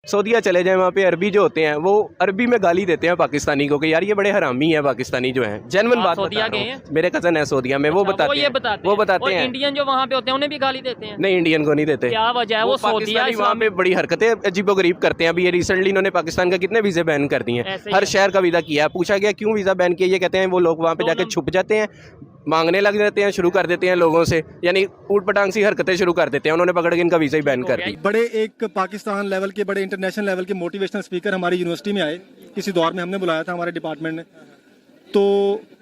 सऊदीया चले जाएं, वहाँ पे अरबी जो होते हैं वो अरबी में गाली देते हैं पाकिस्तानी को कि यार ये बड़े हरामी हैं पाकिस्तानी जो हैं। जेन्युइन बात बता रहा हूं, मेरे कज़न है सऊदीया में, वो बताते हैं। इंडियन जो वहाँ पे होते हैं उन्हें भी गाली देते हैं? नहीं, इंडियन को नहीं देते। क्या वजह है? वो सऊदीया वहाँ पे बड़ी हरकतें अजीबोगरीब करते हैं। अभी ये रिसेंटली इन्होंने पाकिस्तान का कितने वीज़े बैन कर दिए हैं, हर शहर का वीज़ा किया है। पूछा गया क्यों वीज़ा बैन किया, ये कहते हैं वो लोग वहाँ पे जाके छुप जाते हैं, मांगने लग जाते हैं, शुरू कर देते हैं लोगों से, यानी ऊट पटांग सी हरकतें शुरू कर देते हैं। उन्होंने पकड़ के इनका वीज़ा ही बैन कर दिया। बड़े एक पाकिस्तान लेवल के, बड़े इंटरनेशनल लेवल के मोटिवेशनल स्पीकर हमारी यूनिवर्सिटी में आए, किसी दौर में हमने बुलाया था हमारे डिपार्टमेंट ने। तो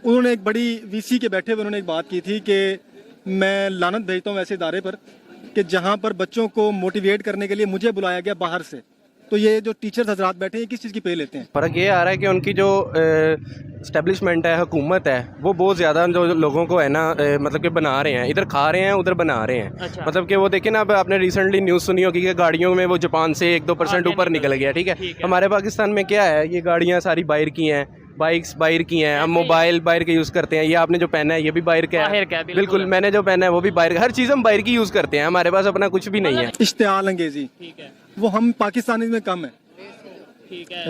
उन्होंने एक बड़ी वीसी के बैठे हुए उन्होंने एक बात की थी कि मैं लानत भेजता हूँ ऐसे इदारे पर कि जहाँ पर बच्चों को मोटिवेट करने के लिए मुझे बुलाया गया बाहर से। तो ये जो टीचर्स हजरात बैठे हैं किस चीज़ की पे लेते हैं? फ़र्क ये आ रहा है कि उनकी जो इस्टेब्लिशमेंट है, हुकूमत है, वो बहुत ज़्यादा जो लोगों को है ना मतलब कि बना रहे हैं, इधर खा रहे हैं उधर बना रहे हैं। अच्छा। मतलब कि वो देखें ना, अब आपने रिसेंटली न्यूज़ सुनी होगी कि गाड़ियों में वो जापान से 1-2% ऊपर निकल गया। ठीक है, हमारे पाकिस्तान में क्या है, ये गाड़ियाँ सारी बाहर की हैं, बाइक्स बाहर की हैं, हम मोबाइल बाहर के यूज़ करते हैं। ये आपने जो पहना है ये भी बाहर का है, बिल्कुल मैंने जो पहना है वो भी बाहर का, हर चीज़ हम बाहर की यूज़ करते हैं, हमारे पास अपना कुछ भी नहीं है। इश्तियाल अंगेजी वो हम पाकिस्तानी में कम है,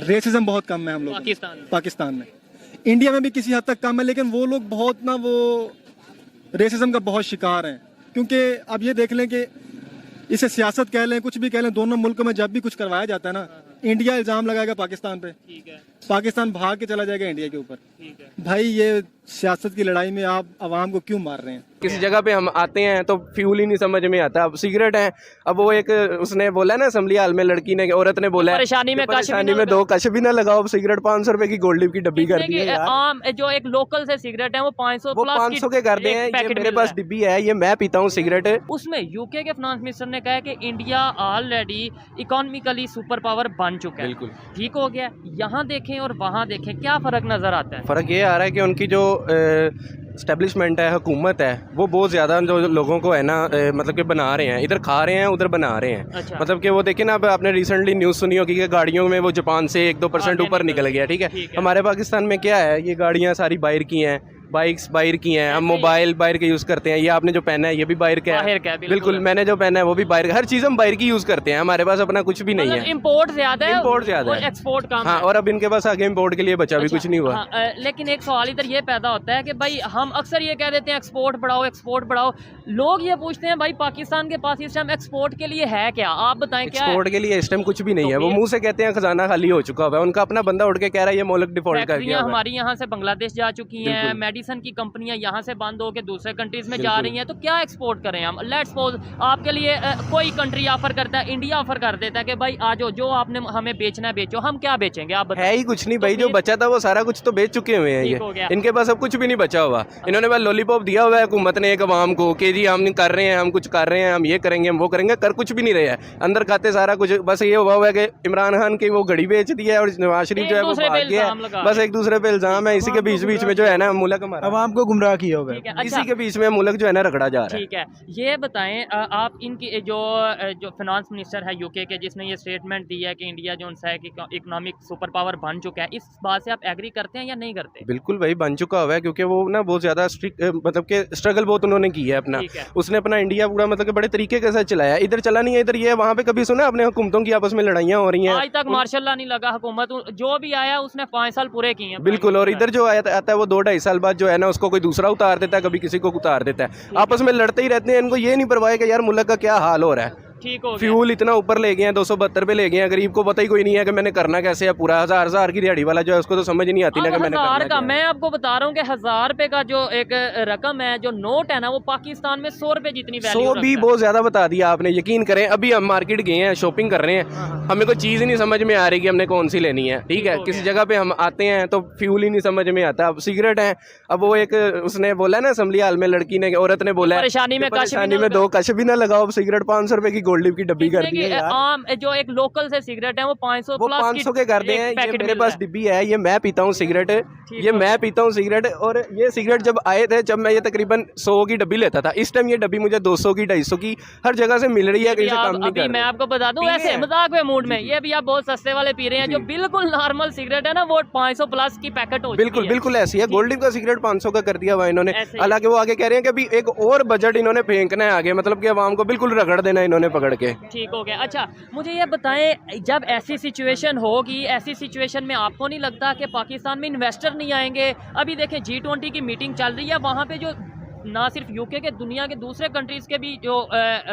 रेसिज्म बहुत कम है हम लोग पाकिस्तान में। इंडिया में भी किसी हद तक कम है, लेकिन वो लोग बहुत ना वो रेसिज्म का बहुत शिकार हैं। क्योंकि अब ये देख लें कि इसे सियासत कह लें, कुछ भी कह लें, दोनों मुल्कों में जब भी कुछ करवाया जाता है ना, इंडिया इल्ज़ाम लगाएगा पाकिस्तान पे, पाकिस्तान भाग के चला जाएगा इंडिया के ऊपर। भाई ये सियासत की लड़ाई में आप आवाम को क्यों मार रहे हैं? किसी जगह पे हम आते हैं तो फ्यूल ही नहीं समझ में आता। अब सिगरेट है, अब वो एक उसने बोला ना असेंबली हाल में, लड़की ने, औरत ने बोला परेशानी में दो कश भी ना लगाओ। अब सिगरेट 500 रुपए की गोल्ड लीफ की डब्बी कर दी है यार। आम जो एक लोकल से सिगरेट है वो 500 के कर दे हैं। ये मेरे पास डिब्बी है, ये मैं पीता हूँ सिगरेट। उसमें यूके के फाइनेंस मिनिस्टर ने कहा कि India already economically super power बन चुका है। बिल्कुल ठीक हो गया। यहाँ देखें और वहाँ देखें, क्या फर्क नजर आता है? फर्क ये आ रहा है कि उनकी जो इस्टेब्लिशमेंट है, हुकूमत है, वो बहुत ज़्यादा जो लोगों को है ना मतलब कि बना रहे हैं, इधर खा रहे हैं उधर बना रहे हैं। अच्छा। मतलब कि वो देखें ना, अब आपने रिसेंटली न्यूज़ सुनी होगी कि गाड़ियों में वो जापान से 1-2% ऊपर निकल गया। ठीक है, हमारे पाकिस्तान में क्या है, ये गाड़ियाँ सारी बाहर की हैं, बाइक्स बाहर की हैं, हम मोबाइल बाहर के यूज़ करते हैं। ये आपने जो पहना है ये भी बाहर का है, बिल्कुल मैंने जो पहना है वो भी बाहर का, हर चीज़ हम बाहर की यूज़ करते हैं, हमारे पास अपना कुछ भी नहीं है। इम्पोर्ट ज़्यादा है, इम्पोर्ट ज़्यादा है, एक्सपोर्ट कम। हाँ, और अब इनके पास आगे इम्पोर्ट के लिए बचा भी कुछ नहीं हुआ। लेकिन एक सवाल इधर ये पैदा होता है कि भाई हम अक्सर ये कह देते हैं एक्सपोर्ट बढ़ाओ, एक्सपोर्ट बढ़ाओ। लोग ये पूछते हैं भाई पाकिस्तान के पास इस टाइम एक्सपोर्ट के लिए है क्या? आप बताएं क्या एक्सपोर्ट के लिए इस टाइम कुछ भी नहीं है। वो मुंह से कहते हैं खजाना खाली हो चुका है, उनका अपना बंदा उठ के कह रहा है ये मुल्क डिफॉल्ट कर गया। हमारी यहाँ से बांग्लादेश जा चुकी हैं, मेडिसिन की कंपनियां यहाँ से बंद होकर दूसरे कंट्रीज में जा रही हैं, तो क्या एक्सपोर्ट करें हम? लेट्स सपोज आपके लिए कोई कंट्री ऑफर करता है, इंडिया ऑफर कर देता है कि भाई आ जाओ, जो आपने हमें बेचना है बेचो, हम क्या बेचेंगे? आप बताएं। है ही कुछ नहीं भाई, जो बचा था वो सारा कुछ तो बेच चुके हुए हैं ये, इनके पास अब कुछ भी नहीं बचा हुआ। इन्होंने बस लॉलीपॉप दिया हुआ है हुकूमत ने एक अवाम को कि जी हम कर रहे हैं, हम कुछ कर रहे हैं, हम ये करेंगे, हम वो करेंगे, कर कुछ भी नहीं रहे हैं, अंदर खाते सारा कुछ। बस ये हुआ है कि इमरान खान की वो घड़ी बेच दी है और नवाज शरीफ जो है वो भाग गया है, बस एक दूसरे पे इल्जाम है। इसी के बीच बीच में जो है ना मुल्क हमारा अवाम को गुमराह किया हुआ है, इसी के बीच में मुल्क जो है ना रगड़ा जा रहा है। ठीक है, ये बताएं आप इनकी जो फाइनेंस मिनिस्टर है यूके के, जिसने ये स्टेटमेंट दी है कि इंडिया जो है कि इकोनॉमिक सुपर पावर बन चुका है, इस बात से आप एग्री करते हैं या नहीं करते? बिल्कुल भाई बन चुका हुआ है, क्योंकि वो ना बहुत ज़्यादा स्ट्रिक्ट मतलब कि स्ट्रगल बहुत उन्होंने की है अपना। उसने अपना इंडिया पूरा मतलब कि बड़े तरीके के साथ चलाया। इधर चला नहीं है, इधर ये वहाँ पे कभी सुना अपने हुकूमतों की आपस में लड़ाइयाँ हो रही हैं? आज तक मार्शल नहीं लगा हुकूमत, जो भी आया उसने 5 साल पूरे किए हैं। बिल्कुल, और इधर जो आता है वो 2-2.5 साल बाद जो है ना उसको कोई दूसरा उतार देता है, कभी किसी को उतार देता है, आपस में लड़ते ही रहते हैं। इनको ये नहीं परवाह है कि यार मुल्क का क्या हाल हो रहा है। ठीक हो गया। फ्यूल इतना ऊपर ले गए हैं, 272 पे ले गए हैं, गरीब को पता ही कोई नहीं है कि मैंने करना कैसे है। पूरा हजार की दिहाड़ी वाला जो है उसको तो समझ नहीं आती ना कि मैंने करना का। मैं आपको बता रहा हूँ कि 1000 रुपए का जो एक रकम है, जो नोट है ना, वो पाकिस्तान में 100 रुपए जितनी वैल्यू 100 भी बहुत ज्यादा बता दिया आपने, यकीन करें। अभी हम मार्केट गए हैं, शॉपिंग कर रहे हैं, हमें कोई चीज ही नहीं समझ में आ रही कि हमने कौन सी लेनी है। ठीक है, किसी जगह पे हम आते हैं तो फ्यूल ही नहीं समझ में आता। अब सिगरेट है, अब वो एक उसने बोला ना असेंबली हाल में, लड़की ने, औरत ने बोला परेशानी में 2 कश भी ना लगाओ। सिगरेट 500 रुपए की गोल्ड लीफ की डब्बी कर आम जो एक लोकल से सिगरेट है वो 500 के कर दे हैं। ये मेरे पास डिब्बी है, ये मैं पीता हूँ सिगरेट, ये मैं पीता हूँ सिगरेट। और ये सिगरेट जब आए थे, जब मैं ये तकरीबन 100 की डब्बी लेता था, इस टाइम ये डब्बी मुझे 200 की 250 की हर जगह से मिल रही है। कहीं से कम नहीं कर रही। मैं आपको बता दूं, ऐसे मजाक में मूड में ये भी आप बहुत सस्ते वाले पी रहे हैं। जो बिल्कुल नॉर्मल सिगरेट है ना, वो 500+ की पैकेट हो, बिल्कुल ऐसी है। गोल्ड लीफ का सिगरेट 500 का कर दिया हुआ इन्होंने। हालांकि वो आगे कह रहे हैं कि अभी एक और बजट इन्होंने फेंकना है आगे, मतलब कि अवाम को बिल्कुल रगड़ देना इन्होंने पकड़ के। ठीक हो गया। अच्छा मुझे ये बताएं, जब ऐसी सिचुएशन होगी, ऐसी सिचुएशन में आपको नहीं लगता कि पाकिस्तान में इन्वेस्टर नहीं आएंगे? अभी देखें G20 की मीटिंग चल रही है, वहाँ पे जो ना सिर्फ यूके के, दुनिया के दूसरे कंट्रीज़ के भी जो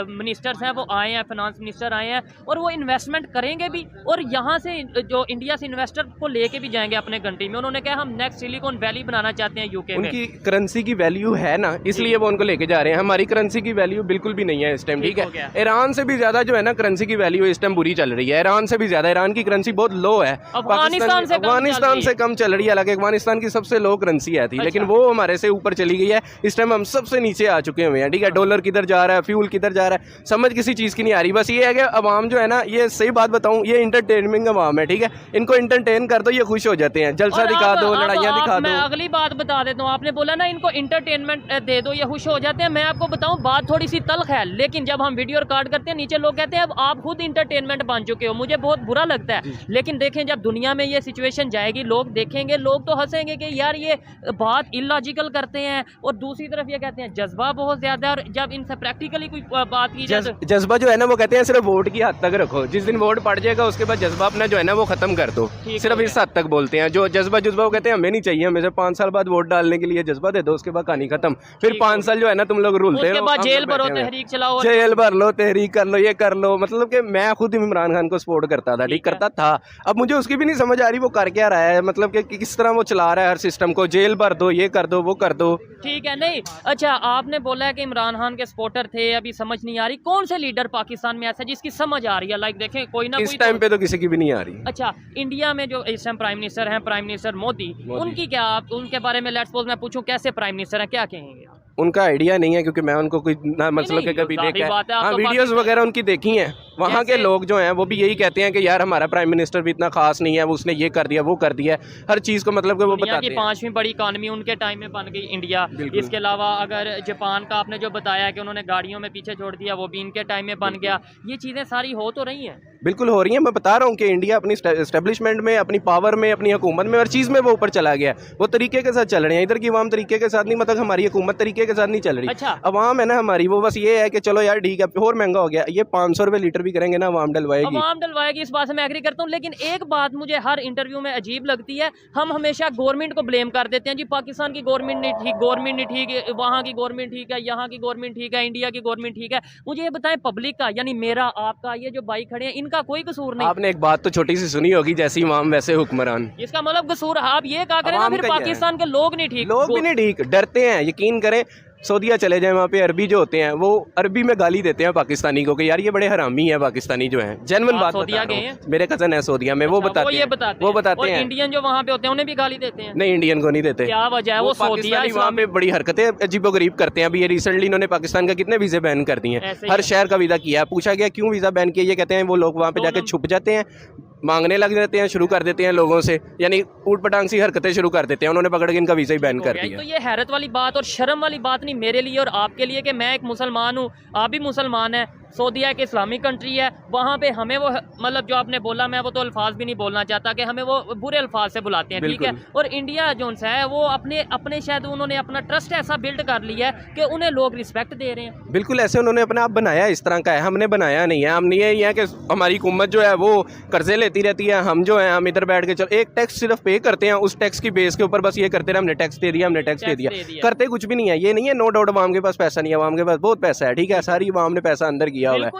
मिनिस्टर्स हैं वो आए हैं, फाइनेंस मिनिस्टर आए हैं, और वो इन्वेस्टमेंट करेंगे भी, और यहाँ से जो इंडिया से इन्वेस्टर को लेके भी जाएंगे अपने कंट्री में। उन्होंने कहा हम नेक्स्ट सिलिकॉन वैली बनाना चाहते हैं यूके में। उनकी करेंसी की वैल्यू है ना, इसलिए वो उनको लेके जा रहे हैं। हमारी करेंसी की वैल्यू बिल्कुल भी नहीं है इस टाइम, ठीक है। ईरान से भी ज्यादा जो है ना करेंसी की वैल्यू इस टाइम बुरी चल रही है, ईरान से भी ज्यादा। ईरान की करेंसी बहुत लो है, अफगानिस्तान से कम चल रही है। हालांकि अफगानिस्तान की सबसे लो करेंसी है थी, लेकिन वो हमारे से ऊपर चली गई है। इस टाइम हम सबसे नीचे आ चुके हुए हैं, ठीक है। डॉलर किधर जा रहा है, फ्यूल किधर जा रहा है, समझ किसी चीज़ की नहीं आ रही। बस ये है कि अवाम जो है ना, ये सही बात बताऊं, ये इंटरटेनमेंट अवाम है, ठीक है। इनको इंटरटेन कर दो, ये खुश हो जाते हैं। जलसा दिखा दो, लड़ाइयाँ दिखा दो। मैं अगली बात बता देता हूँ, आपने बोला ना इनको इंटरटेनमेंट दे दो, ये खुश हो जाते हैं। मैं आपको बताऊँ, बात थोड़ी सी तल्ख है, लेकिन जब हम वीडियो रिकॉर्ड करते हैं, नीचे लोग कहते हैं अब आप खुद इंटरटेनमेंट बन चुके हो। मुझे बहुत बुरा लगता है, लेकिन देखें जब दुनिया में ये सिचुएशन जाएगी, लोग देखेंगे, लोग तो हंसेंगे कि यार ये बात इलॉजिकल करते हैं, और दूसरी तरफ ये कहते हैं जज्बा बहुत ज्यादा है। और जब इनसे प्रैक्टिकली कोई बात की जाए, जज्बा जो है ना, वो कहते हैं सिर्फ वोट की हद तक रखो। जिस दिन वोट पड़ जाएगा उसके बाद जज्बा अपना जो है ना वो खत्म कर दो, सिर्फ इस हद तक बोलते हैं। जो जज्बा वो कहते हैं हमें नहीं चाहिए, हमें से 5 साल बाद वोट डालने के लिए जज्बा दे दो, उसके बाद कहानी खत्म। फिर 5 साल जो है ना तुम लोग रुलते हो, जेल भरो, तहरीक चलाओ, जेल भर लो, तहरीक कर लो, ये कर लो। मतलब कि मैं खुद इमरान खान को सपोर्ट करता था, ठीक करता था। अब मुझे उसकी भी नहीं समझ आ रही वो कर क्या रहा है, मतलब कि किस तरह वो चला रहा है हर सिस्टम को। जेल भर दो, ये कर दो, वो कर दो, ठीक है। नहीं अच्छा, आपने बोला है कि इमरान खान के सपोर्टर थे, अभी समझ नहीं आ रही कौन से लीडर पाकिस्तान में ऐसा है जिसकी समझ आ रही है? लाइक देखें कोई ना इस टाइम पे तो किसी की भी नहीं आ रही। अच्छा, इंडिया में जो इस टाइम प्राइम मिनिस्टर हैं, प्राइम मिनिस्टर मोदी, उनकी क्या, आप उनके बारे में लेट्स सपोज मैं पूछूं कैसे प्राइम मिनिस्टर हैं, क्या कहेंगे? उनका आइडिया नहीं है, क्योंकि मैं उनको कोई ना मतलब के कभी देखा है। हाँ, वीडियोस वगैरह उनकी देखी हैं। वहाँ के लोग जो हैं वो भी यही कहते हैं कि यार हमारा प्राइम मिनिस्टर भी इतना खास नहीं है, उसने ये कर दिया, वो कर दिया, हर चीज़ को मतलब कि वो बताते हैं। 5वीं बड़ी इकॉनमी उनके टाइम में बन गई इंडिया। इसके अलावा अगर जापान का आपने जो बताया कि उन्होंने गाड़ियों में पीछे छोड़ दिया, वो भी इनके टाइम में बन गया। ये चीज़ें सारी हो तो रही हैं, बिल्कुल हो रही हैं। मैं बता रहा हूँ कि इंडिया अपनी एस्टेब्लिशमेंट में, अपनी पावर में, अपनी हुकूमत में, हर चीज़ में वो ऊपर चला गया। वो तरीके के साथ चल रहे हैं। इधर की अवाम तरीके के साथ नहीं, मतलब हमारी हुकूमत तरीके के साथ नहीं चल रही। अच्छा, अवाम है ना हमारी, वो बस ये है कि चलो यार ठीक है, और महंगा हो गया, ये 500 रुपये लीटर भी करेंगे ना, अवाम डलवाएगी। इस बात से मैं एग्री करता हूँ, लेकिन एक बात मुझे हर इंटरव्यू में अजीब लगती है, हम हमेशा गवर्नमेंट को ब्लेम कर देते हैं। जी पाकिस्तान की गवर्नमेंट नहीं ठीक, गवर्नमेंट नहीं ठीक, वहाँ की गवर्नमेंट ठीक है, यहाँ की गवर्नमेंट ठीक है, इंडिया की गवर्नमेंट ठीक है। मुझे ये बताएं, पब्लिक का यानी मेरा, आपका, ये जो भाई खड़े हैं, इनका कोई कसूर नहीं? आपने एक बात तो छोटी सी सुनी होगी, जैसी इमाम वैसे हुक्मरान। इसका मतलब कसूर आप ये कहा करें ना, फिर पाकिस्तान के लोग नहीं ठीक, लोग भी नहीं ठीक, डरते हैं। यकीन करें, सऊदीया चले जाएं, वहाँ पे अरबी जो होते हैं वो अरबी में गाली देते हैं पाकिस्तानी को कि यार ये बड़े हरामी है पाकिस्तानी जो हैं। जेन्युइन बात बता रहा हूं, मेरे कजन है सऊदीया में, वो बताते हैं। इंडियन जो वहाँ पे होते हैं उन्हें भी गाली देते हैं? नहीं, इंडियन को नहीं देते। क्या वजह है? वो सऊदीया वहाँ पे बड़ी हरकतें अजीबोगरीब करते हैं। अभी ये रिसेंटली इन्होंने पाकिस्तान का कितने वीज़े बैन कर दिए हैं, हर शहर का वीज़ा किया है। पूछा गया क्यों वीज़ा बैन किया, ये कहते हैं वो लोग वहाँ पे जाके छुप जाते हैं, मांगने लग जाते हैं, शुरू कर देते हैं लोगों से, यानी ऊट पटांग सी हरकतें शुरू कर देते हैं। उन्होंने पकड़ के इनका वीज़ा ही बैन कर दिया। तो ये हैरत वाली बात और शर्म वाली बात नहीं मेरे लिए और आपके लिए कि मैं एक मुसलमान हूँ, आप भी मुसलमान हैं, सऊदीया एक इस्लामिक कंट्री है, वहाँ पे हमें वो मतलब जो आपने बोला, मैं वो तो अल्फाज भी नहीं बोलना चाहता कि हमें वो बुरे अल्फाज से बुलाते हैं, ठीक है। और इंडिया जो है वो अपने शायद उन्होंने अपना ट्रस्ट ऐसा बिल्ड कर लिया है कि उन्हें लोग रिस्पेक्ट दे रहे हैं। बिल्कुल ऐसे उन्होंने अपने आप बनाया, इस तरह का है, हमने बनाया नहीं है। हम नहीं है कि हमारी हुकूमत जो है वो कर्जे लेती रहती है, हम जो है हम इधर बैठ के चल एक टैक्स सिर्फ पे करते हैं, उस टैक्स की बेस के ऊपर बस ये करते रहे, हमने टैक्स दे दिया, हमने टैक्स दे दिया, करते कुछ भी नहीं है। ये नहीं है, नो डाउट अवाम के पास पैसा नहीं है, अवाम के पास बहुत पैसा है, ठीक है, सारी अवाम ने पैसा अंदर किया हुआ है,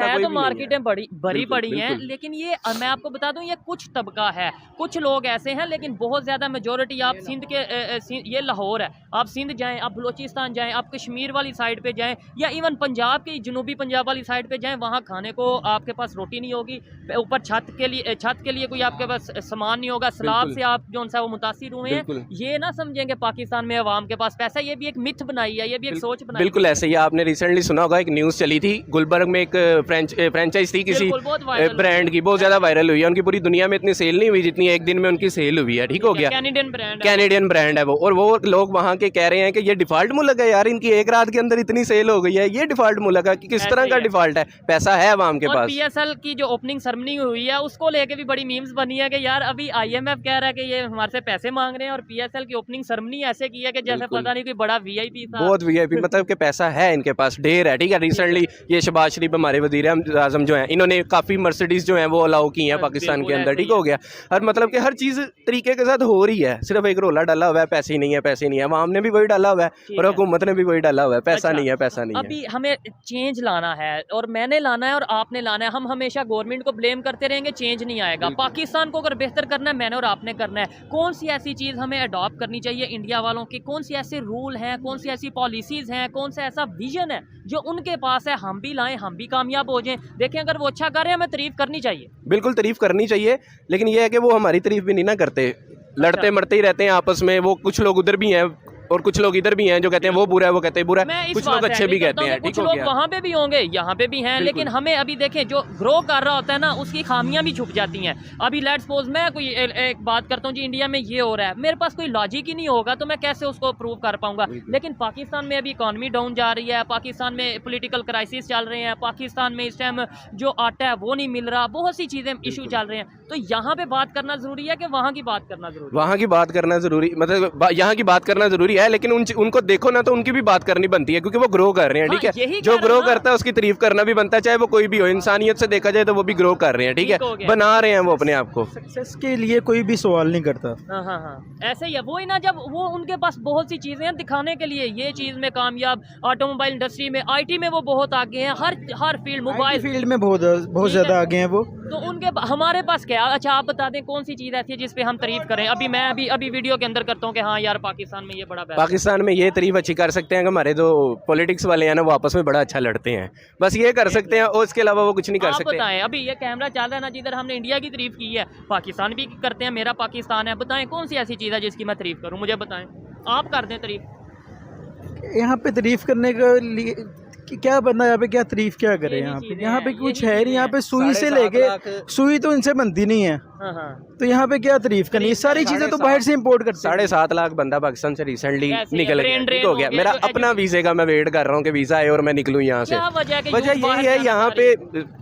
है तो मार्केटें भरी पड़ी हैं। लेकिन ये मैं आपको बता दूं, ये कुछ तबका है, कुछ लोग ऐसे हैं, लेकिन बहुत ज़्यादा मेजोरिटी, आप सिंध के ये लाहौर है, आप सिंध जाएं, आप बलूचिस्तान जाएं, आप कश्मीर वाली साइड पे जाएं, या इवन पंजाब की जनूबी पंजाब वाली साइड पे जाएं, वहाँ खाने को आपके पास रोटी नहीं होगी, ऊपर छत के लिए कोई आपके पास सामान नहीं होगा, सलाब से आप जो सा वो मुतासिर हुए हैं। ये ना समझेंगे पाकिस्तान में अवाम के पास पैसा, ये भी एक मिथ बनाई है, ये भी एक सोच बनाई। बिल्कुल ऐसे ही आपने रिसेंटली सुना होगा, एक न्यूज़ चली थी, गुलबर्ग में एक फ्रेंचाइज थी किसी ब्रांड की, बहुत ज्यादा वायरल हुई है। उनकी पूरी दुनिया में इतनी सेल नहीं हुई जितनी एक दिन में उनकी सेल हुई है, ठीक हो गया। कैनेडियन ब्रांड है वो, और वो लोग वहाँ के कह रहे हैं कि ये डिफॉल्ट मुल्क है यार, इनकी एक रात के अंदर इतनी सेल हो गई है, ये डिफॉल्ट मुल्क है। किस तरह का डिफॉल्ट है, पैसा है अवाम के पास। पीएसएल की जो ओपनिंग सेरेमनी हुई है उसको लेके भी बड़ी मीम्स बनी है कि यार अभी IMF कह रहा है कि ये हमारे से पैसे मांग रहे हैं, और पीएसएल की ओपनिंग सेरेमनी ऐसे की है कि जैसे पता नहीं कोई बड़ा VIP था, बहुत VIP, मतलब कि पैसा है इनके पास ढेर है, ठीक है। रिसेंटली ये शहबाज शरीफ हमारे वज़ीर आज़म जो हैं, इन्होंने काफ़ी मर्सिडीज़ जो हैं वो अलाउ की हैं पाकिस्तान के अंदर, ठीक हो गया। और मतलब कि हर चीज़ तरीके के साथ हो रही है, सिर्फ एक रोला डाला हुआ है पैसे ही नहीं है, पैसे नहीं है। आवाम ने भी वही डाला हुआ है और हुकूमत ने भी वही डाला हुआ है, पैसा नहीं है, पैसा नहीं है। अभी हमें चेंज लाना है और मैंने लाना है और आपने लाना है। हम हमेशा गवर्नमेंट को ब्लेम करते रहेंगे, चेंज नहीं आएगा। पाकिस्तान को अगर बेहतर करना है, मैंने और आपने करना है। कौन सी ऐसी चीज़ हमें अडॉप्ट करनी चाहिए इंडिया वालों की? कौन सी ऐसे रूल हैं, कौन सी ऐसी पॉलिसीज़ हैं, कौन सा ऐसा विजन है जो उनके पास है, हम भी लाएं, हम भी कामयाब हो जाएं? देखें, अगर वो अच्छा कर रहे हैं हमें तारीफ करनी चाहिए, बिल्कुल तारीफ करनी चाहिए, लेकिन ये है कि वो हमारी तारीफ भी नहीं ना करते, लड़ते मरते ही रहते हैं आपस में। वो कुछ लोग उधर भी हैं और कुछ लोग इधर भी हैं जो कहते हैं वो बुरा है, वो कहते हैं बुरा है, कुछ लोग अच्छे भी कहते हैं, कुछ लोग वहाँ पे भी होंगे, यहाँ पे भी हैं। लेकिन हमें अभी देखें, जो ग्रो कर रहा होता है ना, उसकी खामियां भी छुप जाती हैं। अभी लेट्स सपोज मैं कोई एक बात करता हूँ जी, इंडिया में ये हो रहा है, मेरे पास कोई लॉजिक ही नहीं होगा तो मैं कैसे उसको प्रूव कर पाऊंगा। लेकिन पाकिस्तान में अभी इकॉनमी डाउन जा रही है, पाकिस्तान में पोलिटिकल क्राइसिस चल रहे हैं, पाकिस्तान में इस टाइम जो आटा है वो नहीं मिल रहा, बहुत सी चीज़ें इशू चल रहे हैं। तो यहाँ पे बात करना जरूरी है कि वहाँ की बात करना जरूरी है? वहाँ की बात करना जरूरी, मतलब यहाँ की बात करना जरूरी है, लेकिन उनको देखो ना तो उनकी भी बात करनी बनती है, क्योंकि वो ग्रो कर रहे हैं, ठीक है। जो ग्रो करता है उसकी तारीफ करना भी बनता है, चाहे वो कोई भी हो। इंसानियत से देखा जाए तो वो भी ग्रो कर रहे हैं, ठीक है, बना रहे हैं वो अपने आप को। सक्सेस के लिए कोई भी सवाल नहीं करता। हाँ, ऐसे ही है। वो ही ना, जब वो उनके पास बहुत सी चीजें हैं दिखाने के लिए, ये चीज में कामयाब, ऑटोमोबाइल इंडस्ट्री में, IT में वो बहुत आगे हैं, हर फील्ड, मोबाइल फील्ड में बहुत ज्यादा आगे हैं वो। तो उनके हमारे पास क्या? अच्छा आप बता दें कौन सी चीज़ ऐसी है जिस पे हम तारीफ करें? अभी वीडियो के अंदर करता हूँ कि हाँ यार पाकिस्तान में ये बड़ा बेस्ट। पाकिस्तान में ये तारीफ अच्छी कर सकते हैं कि हमारे जो पॉलिटिक्स वाले हैं ना वो आपस में बड़ा अच्छा लड़ते हैं, बस ये कर सकते हैं, और इसके अलावा वो कुछ नहीं कर सकते। बताएं, अभी ये कैमरा चल रहा है ना, जिधर हमने इंडिया की तारीफ की है, पाकिस्तान भी करते हैं, मेरा पाकिस्तान है। बताएं कौन सी ऐसी चीज़ है जिसकी मैं तारीफ करूँ? मुझे बताएं, आप कर दें तारीफ। यहाँ पे तारीफ करने के लिए कि क्या बंदा यहाँ पे क्या तारीफ क्या करे? यहाँ पे कुछ है नहीं। यहाँ पे सुई से लेके सुई तो इनसे बनती नहीं है, तो यहाँ पे क्या तारीफ करनी? ये सारी चीजें तो बाहर से इंपोर्ट करते हैं। 7.5 लाख बंदा पाकिस्तान से रिसेंटली निकल गया, ठीक हो गया। मेरा अपना वीज़े का मैं वेट कर रहा हूँ कि वीज़ा आए और मैं निकलूँ यहाँ से। वजह यही है, यहाँ पे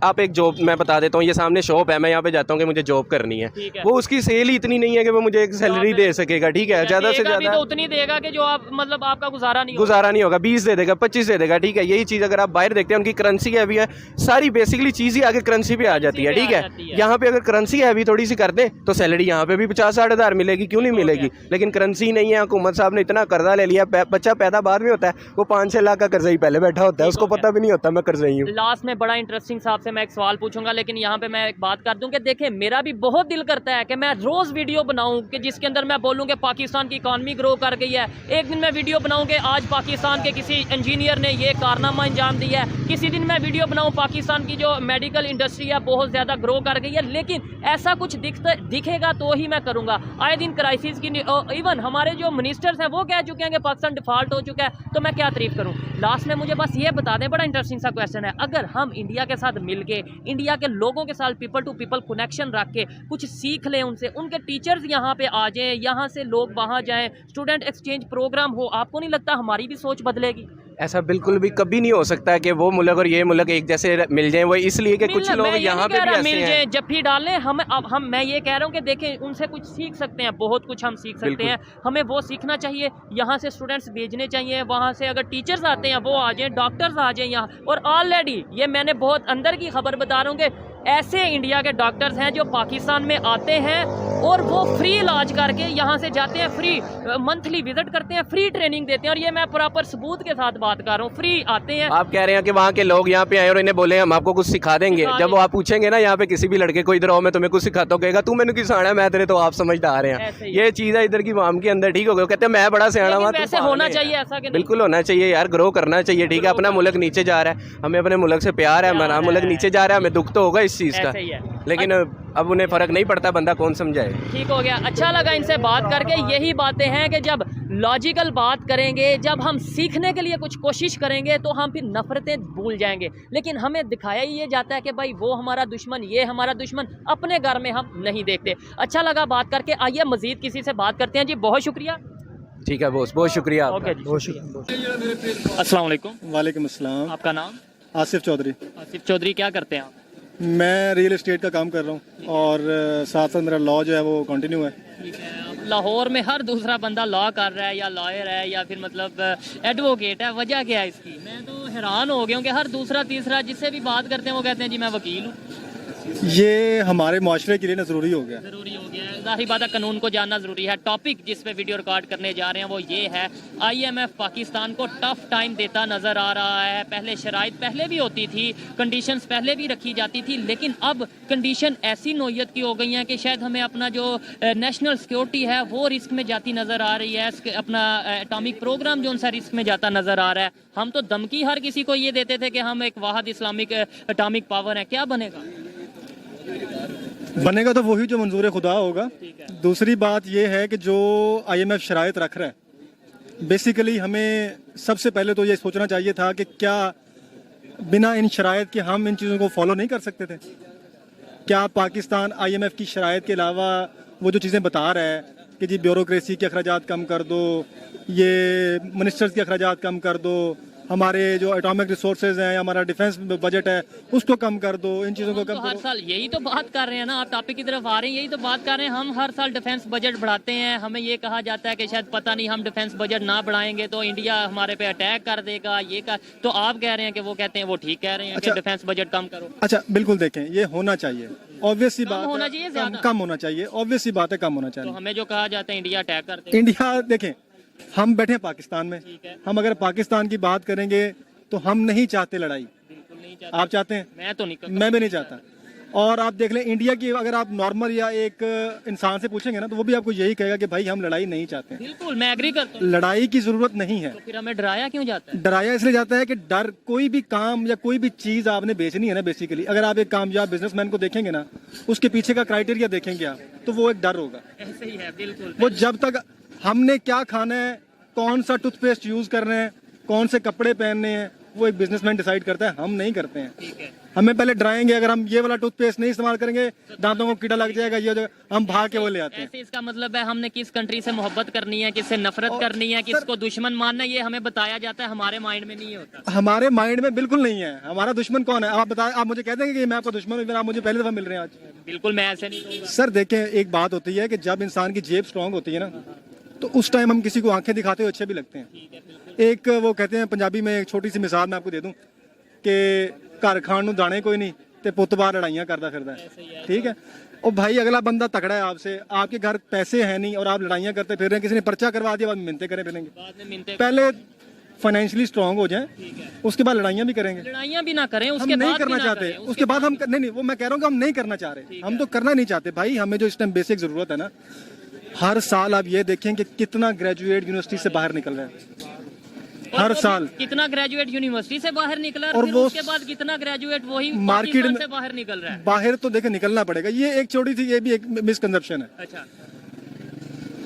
आप एक जॉब मैं बता देता हूँ, ये सामने शॉप है, मैं यहाँ पे जाता हूँ कि मुझे जॉब करनी है, वो उसकी सेल ही इतनी नहीं है कि वो मुझे एक सैलरी दे सकेगा, ठीक है, ज़्यादा से ज़्यादा उतनी देगा कि जो आप मतलब आपका गुजारा नहीं होगा, 20 दे देगा, 25 दे देगा, ठीक है। यही चीज़ अगर आप बाहर देखते हैं, उनकी करेंसी हैवी है, सारी बेसिकली चीज़ ही आगे करेंसी पे आ जाती है, ठीक है। यहाँ पे अगर करेंसी हैवी थोड़ी सी कर दे तो सैलरी यहाँ पे भी 50-60 हज़ार मिलेगी, क्यों नहीं मिलेगी? लेकिन करेंसी नहीं है, हुकूमत साहब ने इतना कर्जा ले लिया, बच्चा पैदा बाद में होता है, वो 5-6 लाख का कर्जा ही पहले बैठा होता है, उसको पता भी नहीं होता मैं कर्जा ही हूँ। लास्ट में बड़ा इंटरेस्टिंग साहब से मैं एक सवाल पूछूंगा, लेकिन यहाँ पे मैं एक बात कर दूं कि देखें, मेरा भी बहुत दिल करता है कि मैं रोज वीडियो बनाऊं कि जिसके अंदर मैं बोलूं कि पाकिस्तान की इकॉनमी ग्रो कर गई है। एक दिन मैं वीडियो बनाऊं कि आज पाकिस्तान के किसी इंजीनियर ने ये कारनामा अंजाम दिया है, किसी दिन मैं वीडियो बनाऊं पाकिस्तान की जो मेडिकल इंडस्ट्री है बहुत ज़्यादा ग्रो कर गई है। लेकिन ऐसा कुछ दिखेगा तो ही मैं करूँगा। आए दिन क्राइसिस की, इवन हमारे जो मिनिस्टर्स हैं वो कह चुके हैं कि पाकिस्तान डिफॉल्ट हो चुका है, तो मैं क्या तारीफ करूँ? लास्ट में मुझे बस ये बता दें, बड़ा इंटरेस्टिंग सा क्वेश्चन है, अगर हम इंडिया के साथ मिल के, इंडिया के लोगों के साथ पीपल टू पीपल कनेक्शन रख के कुछ सीख लें उनसे, उनके टीचर्स यहाँ पे आ जाएँ, यहाँ से लोग वहाँ जाएँ, स्टूडेंट एक्सचेंज प्रोग्राम हो, आपको नहीं लगता हमारी भी सोच बदलेगी? ऐसा बिल्कुल भी कभी नहीं हो सकता कि वो मुल्क और ये मुल्क एक जैसे मिल जाएं, वो इसलिए कि कुछ लोग यहाँ पे भी ऐसे मिल जाएं, जफ्फी डालें। हम मैं ये कह रहा हूँ कि देखें, उनसे कुछ सीख सकते हैं, बहुत कुछ हम सीख सकते हैं, हमें वो सीखना चाहिए। यहाँ से स्टूडेंट्स भेजने चाहिए, वहाँ से अगर टीचर्स आते हैं वो आ जाएं, डॉक्टर्स आ जाएं यहाँ। और ऑलरेडी ये मैंने बहुत अंदर की खबर बता रहा हूँ कि ऐसे इंडिया के डॉक्टर्स हैं जो पाकिस्तान में आते हैं और वो फ्री इलाज करके यहाँ से जाते हैं, फ्री मंथली विजिट करते हैं, फ्री ट्रेनिंग देते हैं। और ये मैं प्रॉपर सबूत के साथ बात कर रहा हूँ, फ्री आते हैं। आप कह रहे हैं कि वहाँ के लोग यहाँ पे आए और इन्हें बोले हम आपको कुछ सिखा देंगे, जब वो आप पूछेंगे ना यहाँ पे किसी भी लड़के को, इधर आओ मैं तुम्हें कुछ सिखाता हूँ, कहेगा तू मैंने किस सिखाना है, मैं तेरे तो आप समझदार हैं। ये चीज़ है इधर की आवाम के अंदर, ठीक हो गया, कहते हैं मैं बड़ा सियाना हूँ। ऐसे होना चाहिए, ऐसा बिल्कुल होना चाहिए यार, ग्रो करना चाहिए, ठीक है। अपना मुल्क नीचे जा रहा है, हमें अपने मुल्क से प्यार है, हमारा मुल्क नीचे जा रहा है, हमें दुख तो होगा इस चीज़ का, लेकिन अब उन्हें फ़र्क नहीं पड़ता, बंदा कौन समझाए। ठीक हो गया, अच्छा लगा इनसे बात करके। यही बातें हैं कि जब लॉजिकल बात करेंगे, जब हम सीखने के लिए कुछ कोशिश करेंगे तो हम फिर नफरतें भूल जाएंगे। लेकिन हमें दिखाया ही ये जाता है कि भाई वो हमारा दुश्मन, ये हमारा दुश्मन, अपने घर में हम नहीं देखते। अच्छा लगा बात करके, आइए मज़ीद किसी से बात करते हैं जी। बहुत शुक्रिया। ठीक है बॉस, बहुत शुक्रिया। बहुत शुक्रिया। अस्सलाम वालेकुम। वालेकुम अस्सलाम। आपका नाम? आसिफ चौधरी। आसिफ चौधरी, क्या करते हैं आप? मैं रियल एस्टेट का काम कर रहा हूँ और साथ साथ मेरा लॉ जो है वो कंटिन्यू है। ठीक है। अब लाहौर में हर दूसरा बंदा लॉ कर रहा है, या लॉयर है, या फिर मतलब एडवोकेट है, वजह क्या है इसकी? मैं तो हैरान हो गए हूँ कि हर दूसरा तीसरा जिससे भी बात करते हैं वो कहते हैं जी मैं वकील हूँ। ये हमारे माशरे के लिए ना ज़रूरी हो गया। ज़रूरी हो गया है, ज़ाहिर बात है कानून को जानना ज़रूरी है। टॉपिक जिस पे वीडियो रिकॉर्ड करने जा रहे हैं वो ये है, IMF पाकिस्तान को टफ टाइम देता नज़र आ रहा है। पहले शराइत पहले भी होती थी, कंडीशंस पहले भी रखी जाती थी, लेकिन अब कंडीशन ऐसी नोयत की हो गई हैं कि शायद हमें अपना जो नेशनल सिक्योरिटी है वो रिस्क में जाती नज़र आ रही है। अपना एटॉमिक प्रोग्राम जो उनसा रिस्क में जाता नज़र आ रहा है। हम तो धमकी हर किसी को ये देते थे कि हम एक वाहिद इस्लामिक एटॉमिक पावर है, क्या बनेगा? बनेगा तो वही जो मंजूर खुदा होगा। दूसरी बात ये है कि जो IMF शराइत रख रहा है, बेसिकली हमें सबसे पहले तो ये सोचना चाहिए था कि क्या बिना इन शराइत के हम इन चीज़ों को फॉलो नहीं कर सकते थे? क्या पाकिस्तान IMF की शराइत के अलावा वो जो चीज़ें बता रहा है कि जी ब्यूरोक्रेसी के अखराजात कम कर दो, ये मिनिस्टर्स के अखराजात कम कर दो, हमारे जो एटॉमिक रिसोर्सेज हैं, हमारा डिफेंस बजट है उसको कम कर दो, इन चीज़ों को कम हर करो। साल यही तो बात कर रहे हैं ना, आप टॉपिक की तरफ आ रहे हैं, यही तो बात कर रहे हैं। हम हर साल डिफेंस बजट बढ़ाते हैं, हमें ये कहा जाता है कि शायद पता नहीं हम डिफेंस बजट ना बढ़ाएंगे तो इंडिया हमारे पे अटैक कर देगा, ये कर। तो आप कह रहे हैं कि वो कहते हैं वो ठीक कह रहे हैं कि डिफेंस बजट कम करो। अच्छा, बिल्कुल देखें, ये होना चाहिए, ऑब्वियस सी बात होना है, चाहिए, कम होना चाहिए, ऑब्वियस सी बात है, कम होना तो चाहिए। हमें जो कहा जाता है इंडिया अटैक कर देगा। इंडिया देखें, हम बैठे हैं पाकिस्तान में, हम अगर पाकिस्तान की बात करेंगे तो हम नहीं चाहते लड़ाई। बिल्कुल नहीं चाहते। आप चाहते हैं? मैं तो नहीं, मैं भी नहीं चाहता। और आप देख लें इंडिया की, अगर आप नॉर्मल या एक इंसान से पूछेंगे ना तो वो भी आपको यही कहेगा कि भाई हम लड़ाई नहीं चाहते हैं। बिल्कुल मैं एग्री करता हूँ। लड़ाई की जरूरत नहीं है। तो फिर हमें डराया क्यों जाता है? डराया इसलिए जाता है कि डर, कोई भी काम या कोई भी चीज आपने बेचनी है ना, बेसिकली अगर आप एक कामयाब बिजनेसमैन को देखेंगे ना, उसके पीछे का क्राइटेरिया देखेंगे आप, तो वो एक डर होगा। ऐसे ही है, बिल्कुल। वो जब तक हमने क्या खाना है, कौन सा टूथपेस्ट यूज कर रहे हैं, कौन से कपड़े पहनने हैं, वो एक बिजनेसमैन डिसाइड करता है, हम नहीं करते हैं। ठीक है। हमें पहले डराएंगे, अगर हम ये वाला टूथपेस्ट नहीं इस्तेमाल करेंगे दांतों को कीड़ा लग जाएगा, ये जो हम भाग के वो ले आते हैं। ऐसे इसका मतलब है हमने किस कंट्री से मोहब्बत करनी है, किससे नफरत करनी है, किसको दुश्मन मानना है, ये हमें बताया जाता है, हमारे माइंड में नहीं होता। हमारे माइंड में बिल्कुल नहीं है। हमारा दुश्मन कौन है आप बताएं? आप मुझे कह देंगे कि मैं आपका दुश्मन हूं, फिर आप मुझे पहली दफा मिल रहे हैं आज। बिल्कुल मैं ऐसे नहीं कहूंगा। सर देखें, एक बात होती है कि जब इंसान की जेब स्ट्रांग होती है ना, तो उस टाइम हम किसी को आंखें दिखाते हुए अच्छे भी लगते हैं। एक वो कहते हैं पंजाबी में, एक छोटी सी मिसाल मैं आपको दे दूं कि घर खाण नूं दाने कोई नहीं ते पुत्त बाहर लड़ाइयां करता फिरदा है। ठीक है, और भाई अगला बंदा तकड़ा है आपसे, आपके घर पैसे हैं नहीं और आप लड़ाइयां करते फिर रहे हैं, किसी ने पर्चा करवा दिया, बाद में मिन्नतें करे फिरेंगे। पहले फाइनेंशियली स्ट्रांग हो जाएं, उसके बाद लड़ाइयां भी करेंगे। लड़ाइयां भी ना करें, हम उसके नहीं बाद करना भी ना चाहते, करें, उसके बाद हम नहीं, वो मैं कह रहा हूँ कि हम नहीं करना चाह रहे, हम तो करना नहीं चाहते। भाई हमें जो इस टाइम बेसिक जरूरत है ना, हर साल आप ये देखें कि कितना ग्रेजुएट यूनिवर्सिटी से बाहर निकल रहा है, हर साल कितना ग्रेजुएट यूनिवर्सिटी से बाहर निकला, और फिर वो उसके बाद कितना ग्रेजुएट वही मार्केट पाकिस्तान में से बाहर निकल रहा है। बाहर तो देखे निकलना पड़ेगा। ये एक छोटी सी, ये भी एक मिसकंसेप्शन है। अच्छा,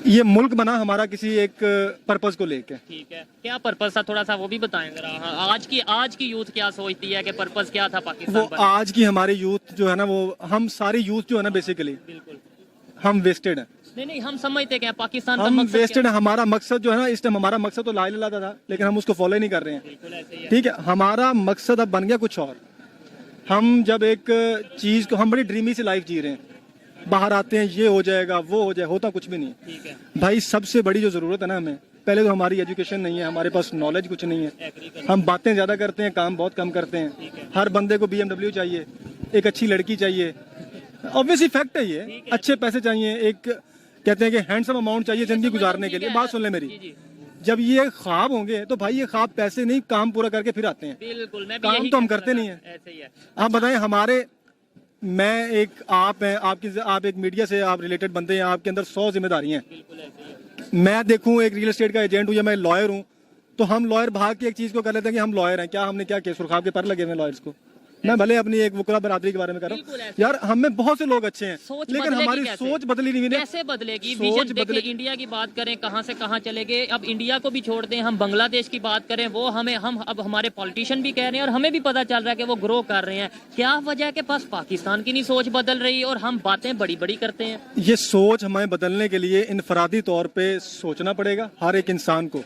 ये मुल्क बना हमारा किसी एक पर्पस को लेके। ठीक है, क्या पर्पस था थोड़ा सा वो भी बताएं जरा। हाँ, आज की यूथ क्या सोचती है कि पर्पस क्या था पाकिस्तान वो बनने? आज की हमारी यूथ जो है ना, वो हम सारी यूथ जो है ना, बेसिकली बिल्कुल हम वेस्टेड हैं। नहीं हम समझते क्या पाकिस्तान का हम मकसद वेस्टेड है। हमारा मकसद जो है ना, इस टाइम हमारा मकसद तो ला इलाहा था, लेकिन हम उसको फॉलो नहीं कर रहे हैं। बिल्कुल ऐसे ही है। ठीक है, हमारा मकसद अब बन गया कुछ और। हम जब एक चीज को, हम बड़ी ड्रीमी सी लाइफ जी रहे हैं, बाहर आते हैं ये हो जाएगा वो हो जाएगा, होता कुछ भी नहीं। ठीक है, भाई सबसे बड़ी जो जरूरत है ना हमें, पहले तो हमारी एजुकेशन नहीं है, हमारे पास नॉलेज कुछ नहीं है, हम बातें ज्यादा करते हैं, काम बहुत कम करते हैं। हर बंदे को BMW चाहिए, एक अच्छी लड़की चाहिए, ऑब्वियसली फैक्ट है ये, अच्छे पैसे चाहिए, एक कहते हैं कि हैंडसम अमाउंट चाहिए जिंदगी गुजारने के लिए। बात सुन ले मेरी, जब ये ख्वाब होंगे तो भाई ये ख्वाब पैसे नहीं, काम पूरा करके फिर आते हैं। बिल्कुल मैं भी काम यही तो हम कहता करते था, नहीं है। ऐसे ही है। आप बताएं, हमारे, मैं एक, आप हैं, आप एक मीडिया से आप रिलेटेड बंदे हैं, आपके अंदर 100 जिम्मेदारियां हैं। बिल्कुल ऐसे ही है। मैं देखूं एक रियल एस्टेट का एजेंट हूं या मैं लॉयर हूं, तो हम लॉयर भाग के एक चीज को कर लेते हैं कि हम लॉयर हैं। क्या हमने क्या किया? सुरखाब के पर लगे हुए लॉयर्स को। मैं भले अपनी एक वकला बरादरी के बारे में कर रहा हूँ यार, हम में बहुत से लोग अच्छे हैं, लेकिन हमारी सोच बदली नहीं हुई। कैसे बदलेगी? विजन देखिए, इंडिया की बात करें कहां से कहां चले गए। अब इंडिया को भी छोड़ दें, हम बांग्लादेश की बात करें, वो हमें अब हमारे पॉलिटिशियन भी कह रहे हैं और हमें भी पता चल रहा है कि वो ग्रो कर रहे हैं। क्या वजह है कि बस पाकिस्तान की नहीं सोच बदल रही और हम बातें बड़ी बड़ी करते हैं? ये सोच हमें बदलने के लिए इनफरादी तौर पे सोचना पड़ेगा हर एक इंसान को,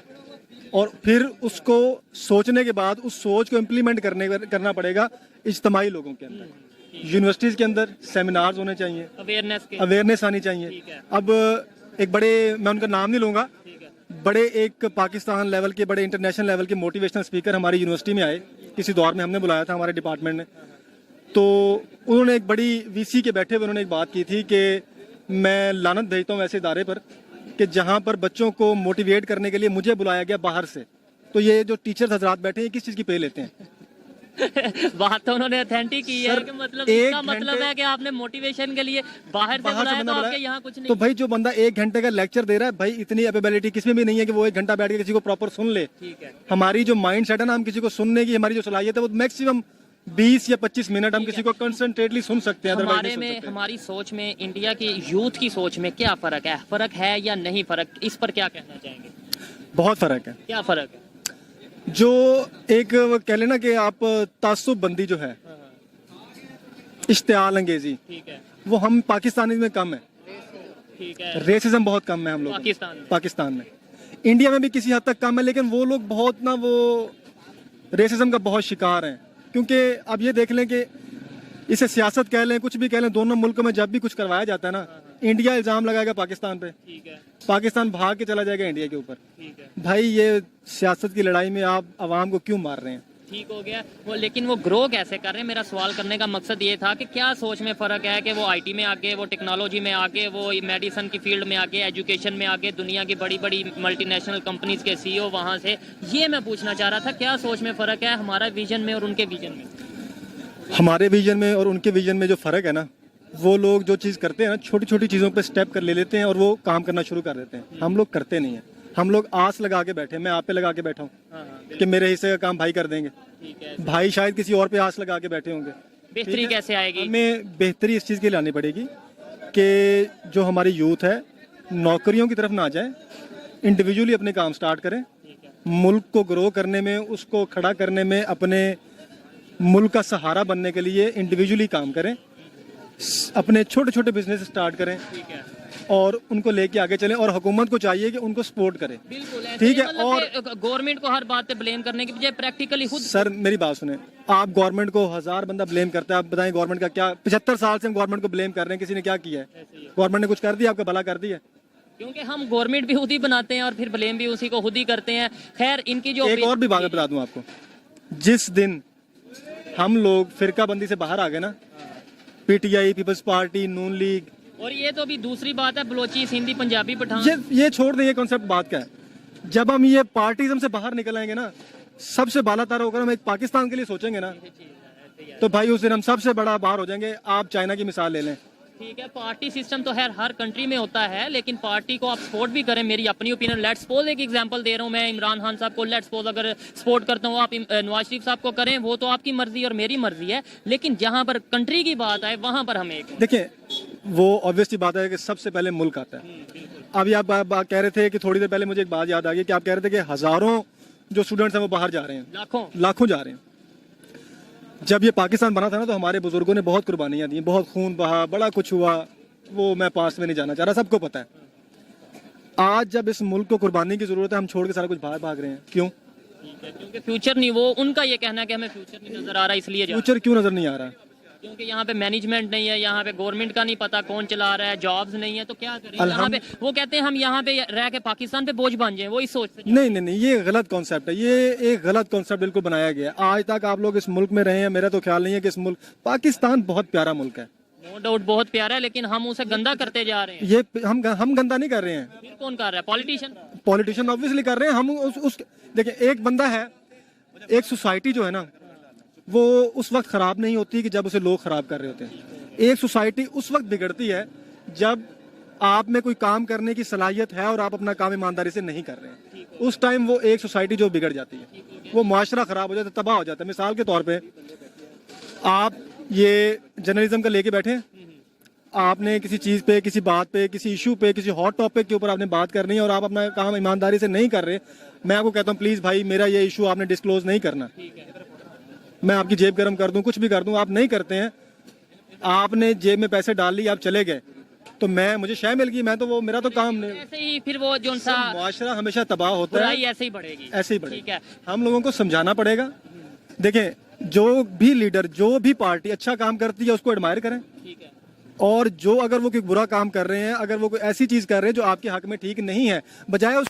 और फिर उसको सोचने के बाद उस सोच को इम्प्लीमेंट करना पड़ेगा इज्तिमाई लोगों के अंदर। यूनिवर्सिटीज के अंदर सेमिनार्स होने चाहिए, अवेयरनेस आनी चाहिए। अब एक बड़े, मैं उनका नाम नहीं लूंगा, बड़े एक पाकिस्तान लेवल के, बड़े इंटरनेशनल लेवल के मोटिवेशनल स्पीकर हमारी यूनिवर्सिटी में आए, किसी दौर में हमने बुलाया था हमारे डिपार्टमेंट ने। तो उन्होंने एक बड़ी वीसी के बैठे हुए उन्होंने एक बात की थी कि मैं लानत भेजता हूँ ऐसे इदारे पर कि जहाँ पर बच्चों को मोटिवेट करने के लिए मुझे बुलाया गया बाहर से, तो ये जो टीचर्स हजरात बैठे हैं किस चीज़ की पे लेते हैं? बात तो उन्होंने ऑथेंटिक की है कि मतलब इसका मतलब है कि आपने मोटिवेशन के लिए बाहर से बुलाया, तो आपके यहाँ कुछ नहीं। तो भाई जो बंदा 1 घंटे का लेक्चर दे रहा है, भाई इतनी एबिलिटी किसमें भी नहीं है कि वो 1 घंटा बैठ के किसी को प्रॉपर सुन ले। ठीक है। हमारी जो माइंड सेट है ना, हम किसी को सुनने की हमारी जो सलाहियत है वो मैक्सिमम 20 या 25 मिनट हम किसी को कंसंट्रेटली सुन सकते हैं। हमारे में, हमारी सोच में, इंडिया की यूथ की सोच में क्या फर्क है? फर्क है या नहीं फर्क? इस पर क्या कहना चाहेंगे? बहुत फर्क है। क्या फर्क है? जो एक कह लेना कि आप तासुब बंदी जो है, इश्तियाल अंगेजी, ठीक है, वो हम पाकिस्तानी में कम है। ठीक है। रेसिज्म बहुत कम है हम लोग पाकिस्तान में। इंडिया में भी किसी हद तक कम है, लेकिन वो लोग बहुत ना वो रेसिज्म का बहुत शिकार हैं। क्योंकि अब ये देख लें कि इसे सियासत कह लें, कुछ भी कह लें, दोनों मुल्कों में जब भी कुछ करवाया जाता है ना, इंडिया इल्जाम लगाएगा पाकिस्तान पे, ठीक है, पाकिस्तान भाग के चला जाएगा इंडिया के ऊपर। ठीक है। भाई ये सियासत की लड़ाई में आप अवाम को क्यों मार रहे हैं? ठीक हो गया वो, लेकिन वो ग्रो कैसे कर रहे हैं? मेरा सवाल करने का मकसद ये था कि क्या सोच में फ़र्क है कि वो आईटी में आगे, वो टेक्नोलॉजी में आगे, वो मेडिसिन की फील्ड में आगे, एजुकेशन में आगे, दुनिया की बड़ी बड़ी मल्टीनेशनल कंपनीज के सीईओ वहाँ से, ये मैं पूछना चाह रहा था, क्या सोच में फ़र्क है हमारा विजन में और उनके विजन में? हमारे विजन में और उनके विजन में जो फ़र्क है ना, वो लोग जो चीज़ करते हैं ना, छोटी छोटी चीज़ों पे स्टेप कर ले लेते हैं और वो काम करना शुरू कर देते हैं। हम लोग करते नहीं हैं। हम लोग आस लगा के बैठे, मैं आप पे लगा के बैठा हूँ कि मेरे हिस्से का काम भाई कर देंगे। भाई शायद किसी और पे आस लगा के बैठे होंगे। बेहतरी कैसे आएगी? हमें बेहतरी इस चीज़ की लानी पड़ेगी कि जो हमारी यूथ है नौकरियों की तरफ ना जाए, इंडिविजुअली अपने काम स्टार्ट करें, मुल्क को ग्रो करने में, उसको खड़ा करने में, अपने मुल्क का सहारा बनने के लिए इंडिविजुअली काम करें, अपने छोटे छोटे बिजनेस स्टार्ट करें और उनको लेके आगे चलें। और हुकूमत को चाहिए कि उनको सपोर्ट करे। ठीक है। और गवर्नमेंट को हर बात पे ब्लेम करने की बजाय प्रैक्टिकली खुद। सर मेरी बात सुने, आप गवर्नमेंट को 1000 बंदा ब्लेम करता है, आप बताएं गवर्नमेंट का क्या? 75 साल से हम गवर्नमेंट को ब्लेम कर रहे हैं, किसी ने क्या किया है? गवर्नमेंट ने कुछ कर दिया? आपका भला कर दिया? क्योंकि हम गवर्नमेंट भी खुद ही बनाते हैं और फिर ब्लेम भी उसी को खुद ही करते हैं। खैर, इनकी जो एक और भी बात बता दूं आपको, जिस दिन हम लोग फिरकाबंदी से बाहर आ गए ना, पीटीआई, पीपल्स पार्टी, नून लीग, और ये तो अभी दूसरी बात है, बलोची, सिंधी, पंजाबी, पठान, ये छोड़ दें, ये कॉन्सेप्ट बात का है। जब हम ये पार्टीज़म से बाहर निकल आएंगे ना, सबसे बालातर होकर हम एक पाकिस्तान के लिए सोचेंगे ना, तो भाई उस दिन हम सबसे बड़ा बाहर हो जाएंगे। आप चाइना की मिसाल ले लें। ठीक है, पार्टी सिस्टम तो हर कंट्री में होता है, लेकिन पार्टी को आप सपोर्ट भी करें। मेरी अपनी ओपिनियन, लेट्स सपोज एक एग्जांपल दे रहा हूँ मैं, इमरान खान साहब को लेट्स सपोज अगर सपोर्ट करता हूँ, आप नवाज शरीफ साहब को करें, वो तो आपकी मर्जी और मेरी मर्जी है, लेकिन जहाँ पर कंट्री की बात आए वहाँ पर हमें देखिए, वो ऑब्वियसली बात है कि सबसे पहले मुल्क आता है। अभी आप कह रहे थे कि थोड़ी देर पहले मुझे एक बात याद आ गई कि आप कह रहे थे कि हज़ारों जो स्टूडेंट्स हैं वो बाहर जा रहे हैं, लाखों जा रहे हैं। जब ये पाकिस्तान बना था ना, तो हमारे बुजुर्गों ने बहुत कुर्बानियाँ दी, बहुत खून बहा, बड़ा कुछ हुआ, वो मैं पास में नहीं जाना चाह रहा, सबको पता है। आज जब इस मुल्क को कुर्बानी की जरूरत है, हम छोड़ के सारा कुछ बाहर भाग रहे हैं। क्यों? क्योंकि फ्यूचर नहीं, वो उनका ये कहना है कि हमें फ्यूचर नहीं नजर आ रहा, इसलिए फ्यूचर क्यों नजर नहीं आ रहा? क्योंकि यहाँ पे मैनेजमेंट नहीं है, यहाँ पे गवर्नमेंट का नहीं पता कौन चला रहा है, जॉब्स नहीं है, तो क्या करें? यहाँ पे वो कहते हैं हम यहाँ पे रह के पाकिस्तान पे बोझ बन जाए, वो इस सोच से। नहीं, ये गलत कॉन्सेप्ट है। ये एक गलत कॉन्सेप्ट बिल्कुल बनाया गया है। आज तक आप लोग इस मुल्क में रहे हैं, मेरा तो ख्याल नहीं है कि इस मुल्क, पाकिस्तान बहुत प्यारा मुल्क है, नो डाउट बहुत प्यारा है, लेकिन हम उसे गंदा करते जा रहे हैं। ये हम गंदा नहीं कर रहे हैं। फिर कौन कर रहा है? पॉलिटिशियन ऑब्वियसली कर रहे हैं। हम देखिए, एक बंदा है, एक सोसाइटी जो है ना, वो उस वक्त खराब नहीं होती कि जब उसे लोग खराब कर रहे होते हैं। एक सोसाइटी उस वक्त बिगड़ती है जब आप में कोई काम करने की सलाहियत है और आप अपना काम ईमानदारी से नहीं कर रहे हैं। उस टाइम वो एक सोसाइटी जो बिगड़ जाती है, वो मुआशरा खराब हो जाता है, तबाह हो जाता है। मिसाल के तौर पे आप ये जर्नलिज्म का लेके बैठे, आपने किसी चीज़ पे, किसी बात पे, किसी इशू पे, किसी हॉट टॉपिक के ऊपर आपने बात करनी है और आप अपना काम ईमानदारी से नहीं कर रहे, मैं आपको कहता हूँ प्लीज़ भाई मेरा ये इशू आपने डिस्क्लोज नहीं करना। मैं आपकी जेब गर्म कर दूं, कुछ भी कर दूं, आप नहीं करते हैं। आपने जेब में पैसे डाल लिए, आप चले गए, तो मुझे शय मिल गई, मैं तो वो मेरा तो काम नहीं। ऐसे ही फिर वो जो सा मुआशरा हमेशा तबाह होता है, ऐसे ही बढ़ेगी, ऐसे ही बढ़ेगी। हम लोगों को समझाना पड़ेगा। देखें, जो भी लीडर, जो भी पार्टी अच्छा काम करती है उसको एडमायर करें, और जो अगर वो कोई बुरा काम कर रहे हैं, अगर वो कोई ऐसी चीज कर रहे हैं जो आपके हक में ठीक नहीं है, बजाय